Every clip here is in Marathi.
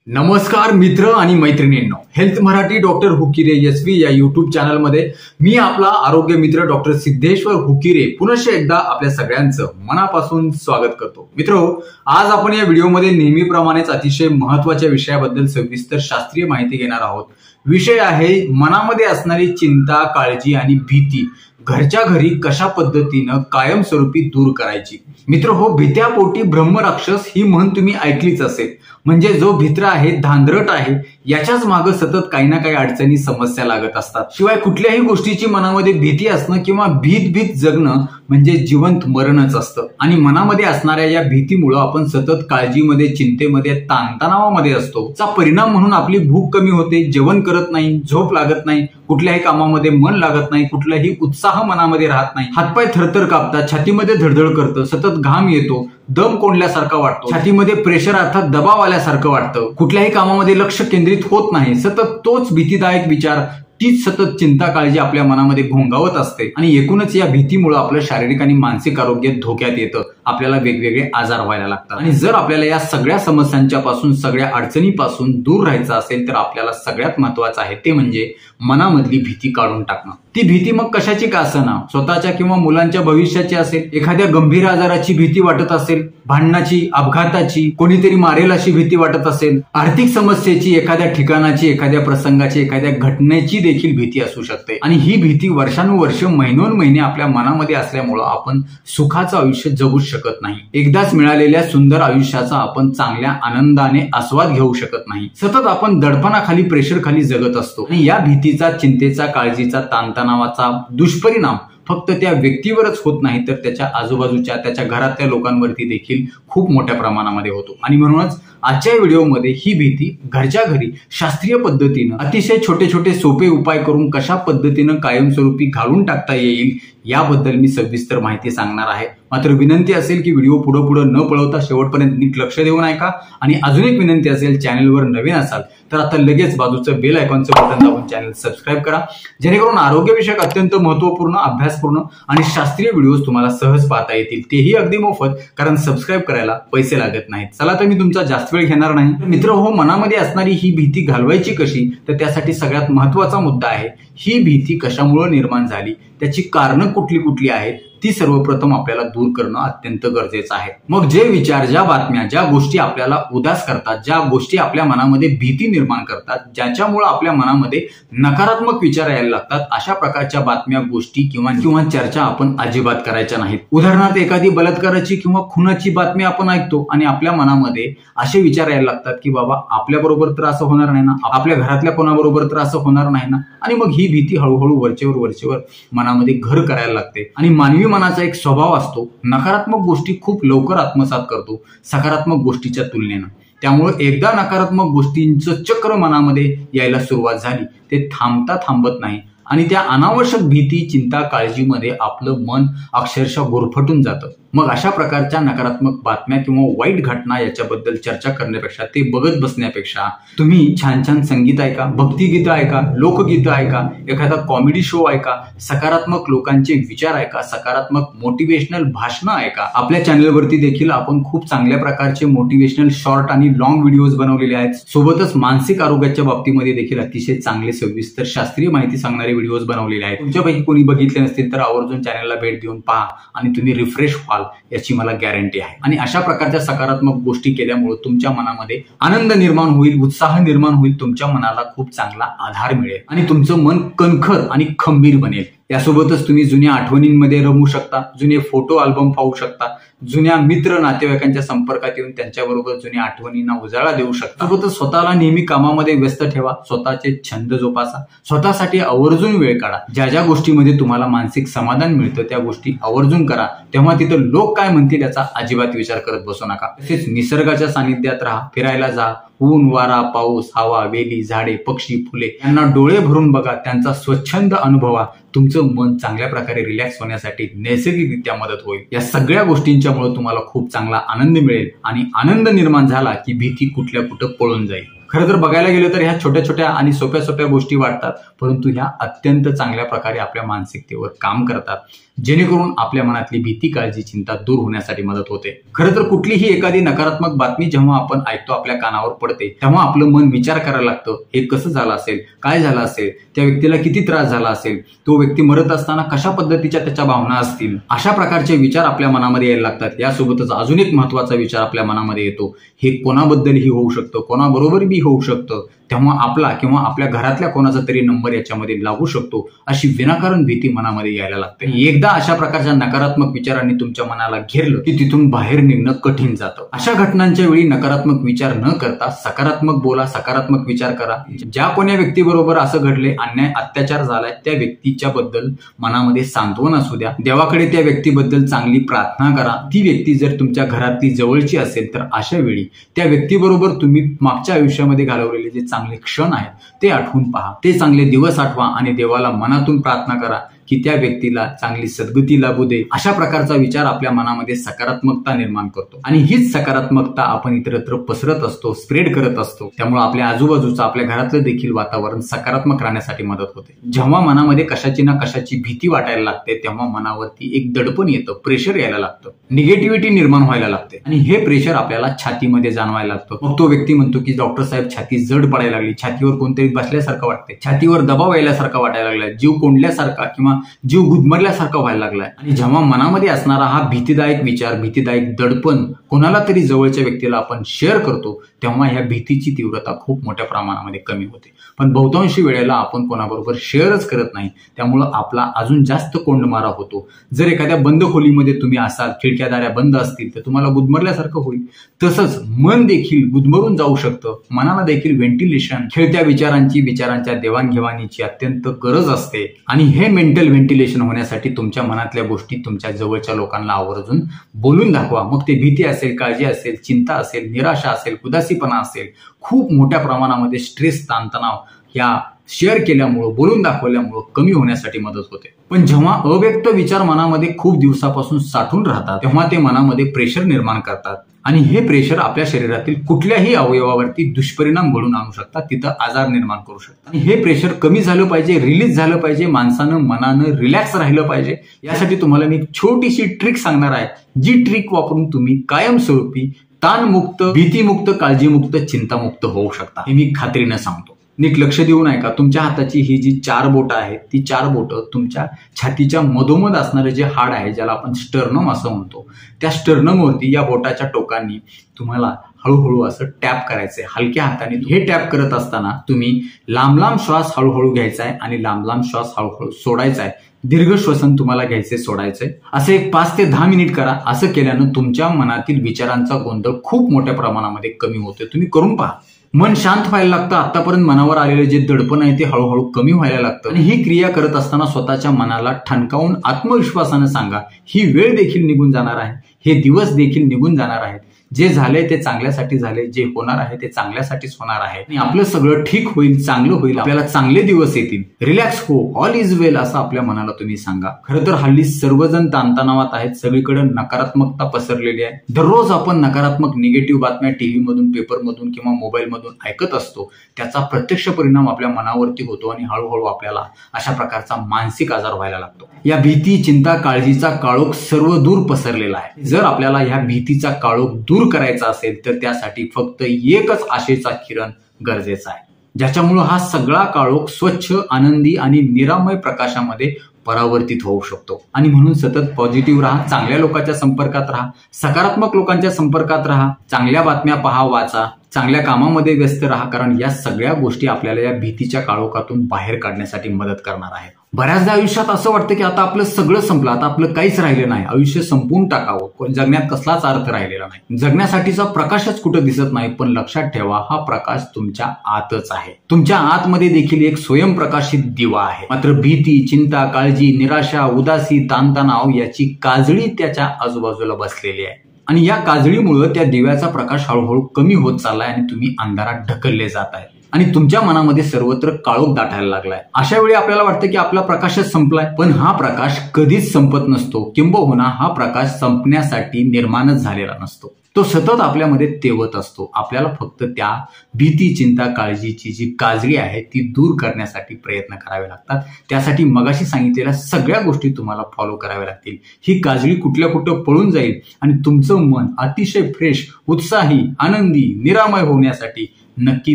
नमस्कार मित्र आणि मैत्रिणींनो, हेल्थ मराठी डॉक्टर हुकिरे एसवी या युट्यूब चॅनलमध्ये मी आपला आरोग्य मित्र डॉक्टर सिद्धेश्वर हुकिरे पुनश्च एकदा आपल्या सगळ्यांचं मनापासून स्वागत करतो। मित्रो, आज आपण या व्हिडिओमध्ये नेहमीप्रमाणेच अतिशय महत्त्वाच्या विषयाबद्दल सविस्तर शास्त्रीय माहिती घेणार आहोत। विषय आहे मनामध्ये असणारी चिंता, काळजी आणि भीती घरच्या घरी कशा पद्धतीनं कायमस्वरूपी दूर करायची। मित्र हो, भीत्यापोटी ब्रह्मराक्षस ही म्हण तुम्ही ऐकलीच असेल। म्हणजे जो भित्र आहे, धांदरट आहे, याच्याच मागे सतत काही ना काही अडचणी, समस्या लागत असतात। शिवाय कुठल्याही गोष्टीची मनामध्ये भीती असणं किंवा भीत जगणं म्हणजे जिवंत मरणच असतं। आणि मनामध्ये असणाऱ्या या भीतीमुळे आपण सतत काळजीमध्ये, चिंतेमध्ये, ताणतणावामध्ये असतो। चा परिणाम म्हणून आपली भूक कमी होते, जेवण करत नाही, झोप लागत नाही, कुठल्याही कामामध्ये मन लागत नाही, कुठलाही उत्साह मनामध्ये राहत नाही, हातपाय थरथर कापतात, छातीमध्ये धडधड करतं, सतत घाम येतो, दम कोंडल्यासारखा वाटतो, छातीमध्ये प्रेशर अर्थात दबाव आल्यासारखं वाटतं, कुठल्याही कामामध्ये लक्ष केंद्रित होत नाही, सतत तोच भीतीदायक विचार, तीच सतत चिंता, काळजी आपल्या मनामध्ये घोंगावत असते। आणि एकूणच या भीतीमुळे आपलं शारीरिक आणि मानसिक आरोग्य धोक्यात येतं, आपल्याला वेगवेगळे आजार व्हायला लागतात। आणि जर आपल्याला या सगळ्या समस्यांच्या पासून, सगळ्या अडचणीपासून दूर राहायचं असेल तर आपल्याला सगळ्यात महत्त्वाचं आहे ते म्हणजे मनामधली भीती काढून टाकणं। ती भीती मग कशाची का असेना, स्वतःच्या किंवा मुलांच्या भविष्याची असेल, एखाद्या गंभीर आजाराची भीती वाटत असेल, भांडणाची, अपघाताची, कोणीतरी मारेल अशी भीती वाटत असेल, आर्थिक समस्येची, एखाद्या ठिकाणाची, एखाद्या प्रसंगाची, एखाद्या घटनेची देखील भीती असू शकते। आणि ही भीती वर्षानुवर्ष, महिनोन्महिने आपल्या मनामध्ये असल्यामुळे आपण सुखाचं आयुष्य जगू शकत नाही। एकदाच मिळालेल्या सुंदर आयुष्याचा आपण चांगल्या आनंदाने आस्वाद घेऊ शकत नाही। सतत आपण दडपणाखाली, प्रेशर खाली जगत असतो। आणि या भीतीचा, चिंतेचा, काळजीचा, ताणतणावाचा दुष्परिणाम फक्त त्या व्यक्तीवरच होत नाही तर त्याच्या आजूबाजूच्या, त्याच्या घरातल्या लोकांवरती देखील खूप मोठ्या प्रमाणामध्ये होतो। आणि म्हणूनच आजच्या व्हिडिओमध्ये ही भीती घरच्या घरी शास्त्रीय पद्धतीनं अतिशय छोटे छोटे सोपे उपाय करून कशा पद्धतीनं कायमस्वरूपी घालून टाकता येईल याबद्दल मी सविस्तर माहिती सांगणार आहे। मात्र विनंती असेल की व्हिडिओ पुढे न पळवता शेवटपर्यंत नीट लक्ष देऊन ऐका। आणि अजून एक विनंती असेल, चॅनलवर नवीन असाल तर आता लगेच बाजूचं बेल आयकॉनचं बटन दाबून चॅनल सबस्क्राईब करा, जेणेकरून आरोग्यविषयक अत्यंत महत्त्वपूर्ण, अभ्यासपूर्ण आणि शास्त्रीय व्हिडिओज तुम्हाला सहज पाहता येतील, तेही अगदी मोफत, कारण सबस्क्राईब करायला पैसे लागत नाहीत। चला तर मी तुमचा जास्त वेळ घेणार नाही। मित्र हो, मनामध्ये असणारी ही भीती घालवायची कशी, तर त्यासाठी सगळ्यात महत्त्वाचा मुद्दा आहे ही भीती कशामुळे निर्माण झाली, त्याची कारणं कुठली कुठली आहेत, ती सर्वप्रथम आपल्याला दूर करणं अत्यंत गरजेचं आहे। मग जे विचार, ज्या बातम्या, ज्या गोष्टी आपल्याला उदास करतात, ज्या गोष्टी आपल्या मनामध्ये भीती निर्माण करतात, ज्याच्यामुळे आपल्या मनामध्ये नकारात्मक विचार यायला लागतात, अशा प्रकारच्या बातम्या, गोष्टी किंवा चर्चा आपण अजिबात करायच्या नाहीत। उदाहरणार्थ, एखादी बलात्काराची किंवा खुनाची बातमी आपण ऐकतो आणि आपल्या मनामध्ये असे विचार यायला लागतात की बाबा आपल्या बरोबर तर असं होणार नाही ना, आपल्या घरातल्या कोणाबरोबर तर असं होणार नाही ना। आणि मग ही भीती हळूहळू वरचेवर मनामध्ये घर करायला लागते। आणि मानवी मनाचा एक स्वभाव असतो, नकारात्मक गोष्टी खूप लवकर आत्मसात करतो सकारात्मक गोष्टीच्या तुलनेनं। त्यामुळे एकदा नकारात्मक गोष्टींचं चक्र मनामध्ये यायला सुरुवात झाली, ते थांबत नाही आणि त्या अनावश्यक भीती, चिंता, काळजीमध्ये आपलं मन अक्षरशः गुरफटून जातं। मग अशा प्रकारच्या नकारात्मक बातम्या किंवा वाईट घटना याच्याबद्दल चर्चा करण्यापेक्षा, ते बघत बसण्यापेक्षा तुम्ही छान छान संगीत ऐका, भक्तिगीतं ऐका, लोकगीतं ऐका, एखादा कॉमेडी शो ऐका, सकारात्मक लोकांचे विचार ऐका, सकारात्मक मोटिवेशनल भाषणं ऐका। आपल्या चॅनलवरती देखील आपण खूप चांगल्या प्रकारचे मोटिवेशनल शॉर्ट आणि लॉंग व्हिडिओज बनवलेले आहेत। सोबतच मानसिक आरोग्याच्या बाबतीमध्ये देखील अतिशय चांगले सविस्तर शास्त्रीय माहिती सांगणारे व्हिडिओज बनवलेले आहेत। तुमच्यापैकी कोणी बघितले नसतील तर आवर्जून चॅनलला भेट देऊन पहा आणि तुम्ही रिफ्रेश व्हाल याची मला गॅरंटी आहे। आणि अशा प्रकारच्या सकारात्मक गोष्टी केल्यामुळे तुमच्या मनामध्ये आनंद निर्माण होईल, उत्साह निर्माण होईल, तुमच्या मनाला खूप चांगला आधार मिळेल आणि तुमचं मन कणखर आणि खंबीर बनेल। यासोबतच तुम्ही जुन्या आठवणींमध्ये रमू शकता, जुने फोटो अल्बम पाहू शकता, जुन्या मित्र नातेवाईकांच्या संपर्कात येऊन त्यांच्याबरोबर जुन्या आठवणींना उजाळा देऊ शकता। सोबतच स्वतःला नेहमी कामामध्ये व्यस्त ठेवा, स्वतःचे छंद जोपासा, स्वतःसाठी आवर्जून वेळ काढा। ज्या गोष्टीमध्ये तुम्हाला मानसिक समाधान मिळतं त्या गोष्टी आवर्जून करा, तेव्हा तिथं लोक काय म्हणतील याचा अजिबात विचार करत बसू नका। तसेच निसर्गाच्या सानिध्यात राहा, फिरायला जा, ऊन, वारा, पाऊस, हवा, वेली, झाडे, पक्षी, फुले यांना डोळे भरून बघा, त्यांचा स्वच्छंद अनुभवा। तुमचं मन चांगल्या प्रकारे रिलॅक्स होण्यासाठी नैसर्गिकरित्या मदत होईल। या सगळ्या गोष्टींच्यामुळे तुम्हाला खूप चांगला आनंद मिळेल आणि आनंद निर्माण झाला की भीती कुठल्या कुठं पळून जाईल। खरं तर बघायला गेलं तर ह्या छोट्या छोट्या आणि सोप्या सोप्या गोष्टी वाटतात, परंतु ह्या अत्यंत चांगल्या प्रकारे आपल्या मानसिकतेवर काम करतात, जेणेकरून आपल्या मनातली भीती, काळजी, चिंता दूर होण्यासाठी मदत होते. खरं तर कुठलीही एखादी नकारात्मक बातमी जेव्हा आपण ऐकतो, आपल्या कानावर पडते, तेव्हा आपलं मन विचार करायला लागतं, हे कसं झालं असेल, काय झालं असेल, त्या व्यक्तीला किती त्रास झाला असेल, तो व्यक्ती मरत असताना कशा पद्धतीच्या त्याच्या भावना असतील, अशा प्रकारचे विचार आपल्या मनामध्ये यायला लागतात. यासोबतच अजून एक महत्वाचा विचार आपल्या मनामध्ये येतो, हे कोणाबद्दलही होऊ शकतं, कोणाबरोबरही होऊ शकतं, तेव्हा आपला किंवा आपल्या घरातल्या कोणाचा तरी नंबर याच्यामध्ये लागू शकतो, अशी विनाकारण भीती मनामध्ये यायला लागते. एकदा अशा प्रकारच्या नकारात्मक विचारांनी तुमच्या मनाला घेरलं की तिथून बाहेर निघणं कठीण जातं. अशा घटनांच्या वेळी नकारात्मक विचार न करता सकारात्मक बोला, सकारात्मक विचार करा. ज्या कोण्या व्यक्तीबरोबर असं घडले, अन्याय, अत्याचार झालाय, त्या व्यक्तीच्या बद्दल मनामध्ये सांत्वन असू द्या, देवाकडे त्या व्यक्तीबद्दल चांगली प्रार्थना करा. ती व्यक्ती जर तुमच्या घरातली जवळची असेल तर अशा वेळी त्या व्यक्तीबरोबर तुम्ही मागच्या आयुष्यामध्ये घालवलेले जे चांगले क्षण आहेत ते आठवून पहा, ते चांगले दिवस आठवा आणि देवाला मनातून प्रार्थना करा की त्या व्यक्तीला चांगली सद्गती लाभू दे. अशा प्रकारचा विचार आपल्या मनामध्ये सकारात्मकता निर्माण करतो आणि हीच सकारात्मकता आपण इतरत्र पसरत असतो, स्प्रेड करत असतो. त्यामुळे आपल्या आजूबाजूचं, आपल्या घरातलं देखील वातावरण सकारात्मक राहण्यासाठी मदत होते. जेव्हा मनामध्ये कशाची ना कशाची भीती वाटायला लागते, तेव्हा मनावरती एक दडपण येतं, प्रेशर यायला लागतं, निगेटिव्हिटी निर्माण व्हायला लागते आणि हे प्रेशर आपल्याला छातीमध्ये जाणवायला लागतं. मग तो व्यक्ती म्हणतो की डॉक्टर साहेब, छाती जड पडायला लागली, छातीवर कोणतरी बसल्यासारखं वाटते, छातीवर दबाव यायल्यासारखा वाटायला लागला, जीव कोंडल्यासारखा किंवा जीव गुदमरल्यासारखा व्हायला लागलाय. आणि जेव्हा मनामध्ये असणारा हा भीतीदायक विचार, भीतीदायक दडपण कोणाला तरी जवळच्या व्यक्तीला आपण शेअर करतो, तेव्हा ह्या भीतीची तीव्रता खूप मोठ्या प्रमाणामध्ये कमी होते. पण बहुतांशी वेळेला आपण कोणाबरोबर शेअरच करत नाही, त्यामुळं आपला अजून जास्त कोंडमारा होतो. जर एखाद्या बंद खोलीमध्ये तुम्ही असाल, खिडक्या दाऱ्या बंद असतील, तर तुम्हाला गुदमरल्यासारखं होईल. तसंच मन देखील गुदमरून जाऊ शकतं. मनाला देखील व्हेंटिलेशन, खेळत्या विचारांच्या देवाणघेवाणीची अत्यंत गरज असते आणि हे मेंटल व्हेंटिलेशन होण्यासाठी तुमच्या मनातल्या गोष्टी तुमच्या जवळच्या लोकांना आवर्जून बोलून दाखवा. मग ते भीती असेल, काळजी असेल, चिंता असेल, निराशा असेल, उदासीपणा असेल, खूप मोठ्या प्रमाणामध्ये स्ट्रेस, ताणतणाव या शेअर केल्यामुळं, बोलून दाखवल्यामुळं कमी होण्यासाठी मदत होते. पण जेव्हा अव्यक्त विचार मनामध्ये खूप दिवसापासून साठून राहतात, तेव्हा ते मनामध्ये प्रेशर निर्माण करतात आणि हे प्रेशर आपल्या शरीरातील कुठल्याही अवयवावरती दुष्परिणाम घडून आणू शकतात, तिथं आजार निर्माण करू शकतात. आणि हे प्रेशर कमी झालं पाहिजे, रिलीज झालं पाहिजे, माणसानं मनानं रिलॅक्स राहिलं पाहिजे. यासाठी तुम्हाला मी एक छोटीशी ट्रिक सांगणार आहे, जी ट्रिक वापरून तुम्ही कायमस्वरूपी ताणमुक्त, भीतीमुक्त, काळजीमुक्त, चिंतामुक्त होऊ शकता. हे मी खात्रीनं सांगतो. नीट लक्ष देऊन ऐका. तुमच्या हाताची ही जी 4 बोटं आहेत, ती 4 बोटं तुमच्या छातीच्या मधोमध असणारे जे हाड आहे, ज्याला आपण स्टर्नम असं म्हणतो, त्या स्टर्नमवरती या बोटाच्या टोकांनी तुम्हाला हळूहळू असं टॅप करायचंय, हलक्या हाताने. हे टॅप करत असताना तुम्ही लांब लांब श्वास हळूहळू घ्यायचा आहे आणि लांब लांब श्वास हळूहळू सोडायचा आहे. दीर्घ श्वसन तुम्हाला घ्यायचे, सोडायचंय. असं एक 5 ते 10 मिनिट करा. असं केल्यानं तुमच्या मनातील विचारांचा गोंधळ खूप मोठ्या प्रमाणामध्ये कमी होतो. तुम्ही करून पहा. मन शांत व्हायला लागतं. आतापर्यंत मनावर आलेले जे दडपण आहे ते हळूहळू कमी व्हायला लागतं. आणि ही क्रिया करत असताना स्वतःच्या मनाला ठणकावून आत्मविश्वासानं सांगा, ही वेळ देखील निघून जाणार आहे, हे दिवस देखील निघून जाणार आहेत, जे झाले ते चांगल्यासाठी झाले, जे होणार आहे ते चांगल्यासाठीच होणार आहे आणि आपलं सगळं ठीक होईल, चांगलं होईल, आपल्याला चांगले दिवस येतील, रिलॅक्स हो, ऑल इज वेल असं आपल्या मनाला तुम्ही सांगा. खरं तर हल्ली सर्वजण ताणतणावात आहेत, सगळीकडे नकारात्मकता पसरलेली आहे. दररोज आपण नकारात्मक, निगेटिव्ह बातम्या टीव्ही मधून, पेपर मधून किंवा मोबाईल मधून ऐकत असतो. त्याचा प्रत्यक्ष परिणाम आपल्या मनावरती होतो आणि हळूहळू आपल्याला अशा प्रकारचा मानसिक आजार व्हायला लागतो. या भीती, चिंता, काळजीचा काळोख सर्व दूर पसरलेला आहे. जर आपल्याला ह्या भीतीचा काळोख दूर करायचा असेल तर त्यासाठी फक्त एकच आशेचा किरण गरजेचा आहे, ज्याच्यामुळे हा सगळा काळोख स्वच्छ, आनंदी आणि निरामय प्रकाशामध्ये परावर्तित होऊ शकतो. आणि म्हणून सतत पॉझिटिव्ह राहा, चांगल्या लोकांच्या संपर्कात राहा, सकारात्मक लोकांच्या संपर्कात राहा, चांगल्या बातम्या पहा, वाचा, चांगल्या कामामध्ये व्यस्त राहा, कारण या सगळ्या गोष्टी आपल्याला या भीतीच्या काळोखातून बाहेर काढण्यासाठी मदत करणार आहेत. बऱ्याचदा आयुष्यात असं वाटतं की आता आपलं सगळं संपलं, आता आपलं काहीच राहिलं नाही, आयुष्य संपवून टाकावं, जगण्यात कसलाच अर्थ राहिलेला नाही, जगण्यासाठीचा प्रकाशच कुठं दिसत नाही. पण लक्षात ठेवा, हा प्रकाश तुमच्या आतच आहे. तुमच्या आतमध्ये देखील एक स्वयंप्रकाशित दिवा आहे. मात्र भीती, चिंता, काळजी, निराशा, उदासी, ताणतणाव याची काजळी त्याच्या आजूबाजूला बसलेली आहे आणि या काजळीमुळे त्या दिव्याचा प्रकाश हळूहळू कमी होत चाललाय आणि तुम्ही अंधारात ढकलले जात आहे आणि तुमच्या मनामध्ये सर्वत्र काळोख दाटायला लागलाय. अशा वेळी आपल्याला वाटतं की आपला प्रकाशच संपलाय, पण हा प्रकाश कधीच संपत नसतो. किंबहुना हा प्रकाश संपण्यासाठी निर्माणच झालेला नसतो. तो सतत आपल्यामध्ये तेवत असतो. आपल्याला फक्त त्या भीती, चिंता, काळजीची जी काजळी आहे ती दूर करण्यासाठी प्रयत्न करावे लागतात. त्यासाठी मगाशी सांगितलेल्या सगळ्या गोष्टी तुम्हाला फॉलो कराव्या लागतील. ही काजळी कुठल्या कुठं पळून जाईल आणि तुमचं मन अतिशय फ्रेश, उत्साही, आनंदी, निरामय होण्यासाठी नक्की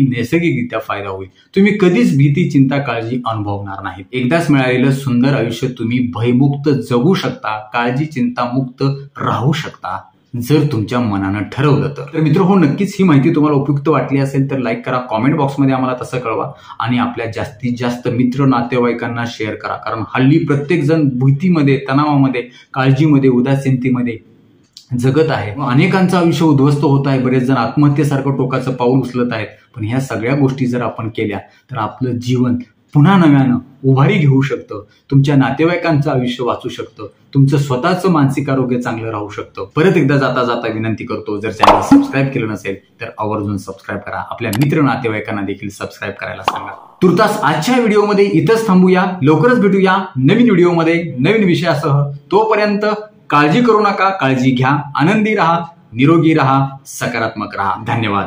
नैसर्गिकरित्या फायदा होईल. तुम्ही कधीच भीती, चिंता, काळजी अनुभवणार नाहीत. एकदाच मिळालेलं सुंदर आयुष्य तुम्ही भयमुक्त जगू शकता, काळजी, चिंता मुक्त राहू शकता जर तुमच्या मनानं ठरवलं तर. मित्र हो, नक्कीच ही माहिती तुम्हाला उपयुक्त वाटली असेल तर लाईक करा, कॉमेंट बॉक्समध्ये आम्हाला तसं कळवा आणि आपल्या जास्तीत जास्त मित्र नातेवाईकांना शेअर करा. कारण हल्ली प्रत्येक जण भीतीमध्ये, तणावामध्ये, काळजीमध्ये, उदासीनतेमध्ये जगत आहे. अनेकांचं आयुष्य उद्ध्वस्त होत आहे. बरेच जण आत्महत्येसारखं टोकाचं पाऊल उचलत आहेत. पण ह्या सगळ्या गोष्टी जर आपण केल्या तर आपलं जीवन पुन्हा नव्यानं उभारी घेऊ शकतं. तुमच्या नातेवाईकांचं आयुष्य वाचू शकतं. तुमचं स्वतःचं मानसिक आरोग्य चांगलं राहू शकतं. परत एकदा जाता जाता विनंती करतो, जर चॅनल सबस्क्राईब केलं नसेल तर आवर्जून सबस्क्राईब करा. आपल्या मित्र नातेवाईकांना देखील सबस्क्राईब करायला सांगा. तुर्तास आजच्या व्हिडिओमध्ये इथंच थांबूया. लवकरच भेटूया नवीन व्हिडिओमध्ये नवीन विषयासह. तोपर्यंत काळजी करू नका, काळजी घ्या, आनंदी राहा, निरोगी राहा, सकारात्मक राहा. धन्यवाद.